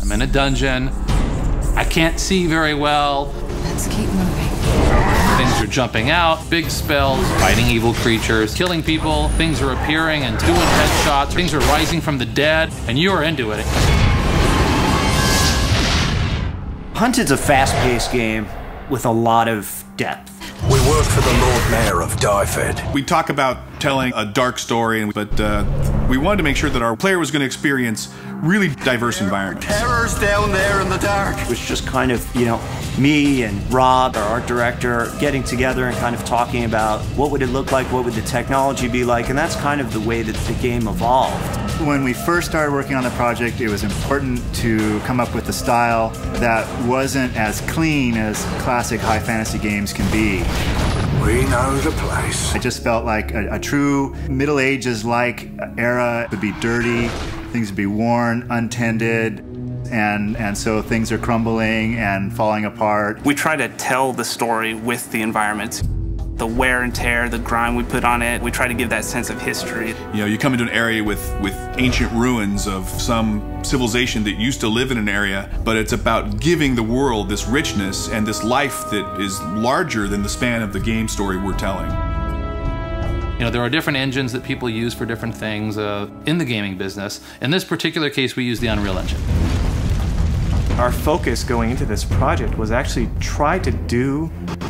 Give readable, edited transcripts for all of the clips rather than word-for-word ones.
I'm in a dungeon. I can't see very well. Let's keep moving. Things are jumping out, big spells, fighting evil creatures, killing people. Things are appearing and doing headshots. Things are rising from the dead, and you are into it. Hunted's a fast-paced game with a lot of depth. We work for the Lord Mayor of Dyfed. We talk about telling a dark story, but we wanted to make sure that our player was going to experience really diverse environments. Terror's down there in the dark. It was just kind of, you know, me and Rob, our art director, getting together and kind of talking about what would it look like, what would the technology be like, and that's kind of the way that the game evolved. When we first started working on the project, it was important to come up with a style that wasn't as clean as classic high fantasy games can be. We know the place. I just felt like a true Middle Ages-like era would be dirty, things would be worn, untended, and so things are crumbling and falling apart. We try to tell the story with the environments. The wear and tear, the grime we put on it, we try to give that sense of history. You know, you come into an area with ancient ruins of some civilization that used to live in an area, but it's about giving the world this richness and this life that is larger than the span of the game story we're telling. You know, there are different engines that people use for different things in the gaming business. In this particular case, we use the Unreal Engine. Our focus going into this project was actually try to do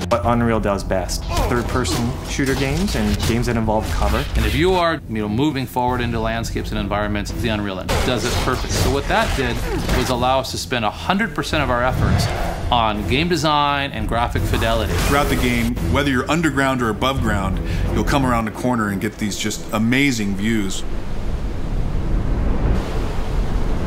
what Unreal does best. Third-person shooter games and games that involve cover. And if you are, moving forward into landscapes and environments, the Unreal Engine does it perfect. So what that did was allow us to spend 100% of our efforts on game design and graphic fidelity. Throughout the game, whether you're underground or above ground, you'll come around a corner and get these just amazing views.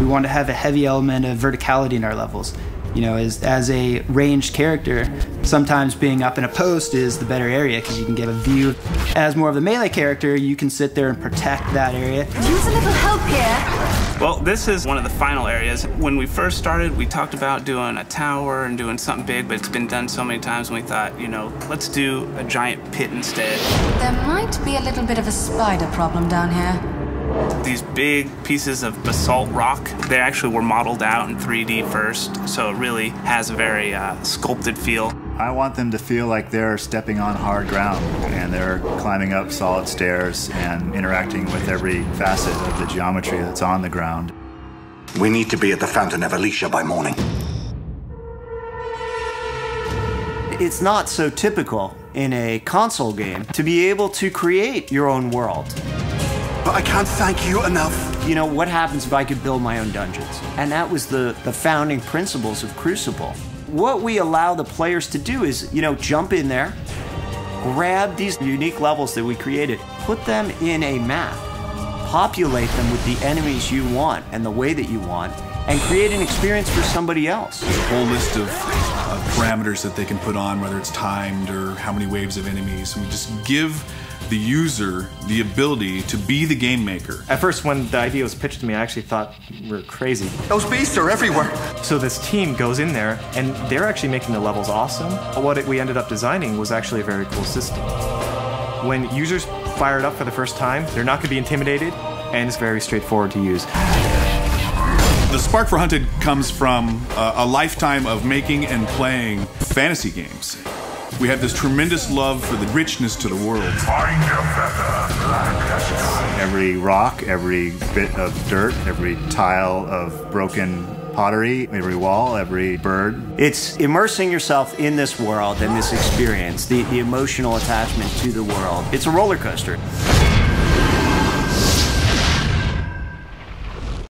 We want to have a heavy element of verticality in our levels. You know, as a ranged character, sometimes being up in a post is the better area because you can get a view. As more of a melee character, you can sit there and protect that area. Use a little help here. Well, this is one of the final areas. When we first started, we talked about doing a tower and doing something big, but it's been done so many times, and we thought, let's do a giant pit instead. There might be a little bit of a spider problem down here. These big pieces of basalt rock, they actually were modeled out in 3D first, so it really has a very sculpted feel. I want them to feel like they're stepping on hard ground and they're climbing up solid stairs and interacting with every facet of the geometry that's on the ground. We need to be at the Fountain of Alicia by morning. It's not so typical in a console game to be able to create your own world. But I can't thank you enough. You know, what happens if I could build my own dungeons? And that was the founding principles of Crucible. What we allow the players to do is, jump in there, grab these unique levels that we created, put them in a map, populate them with the enemies you want and the way that you want, and create an experience for somebody else. There's a whole list of parameters that they can put on, whether it's timed or how many waves of enemies. And we just give the user the ability to be the game maker. At first, when the idea was pitched to me, I actually thought we were crazy. Those beasts are everywhere. So this team goes in there, and they're actually making the levels awesome. What we ended up designing was actually a very cool system. When users fire it up for the first time, they're not going to be intimidated, and it's very straightforward to use. The spark for Hunted comes from a lifetime of making and playing fantasy games. We have this tremendous love for the richness to the world. Find a feather, black as night. Every rock, every bit of dirt, every tile of broken pottery, every wall, every bird. It's immersing yourself in this world and this experience, the emotional attachment to the world. It's a roller coaster.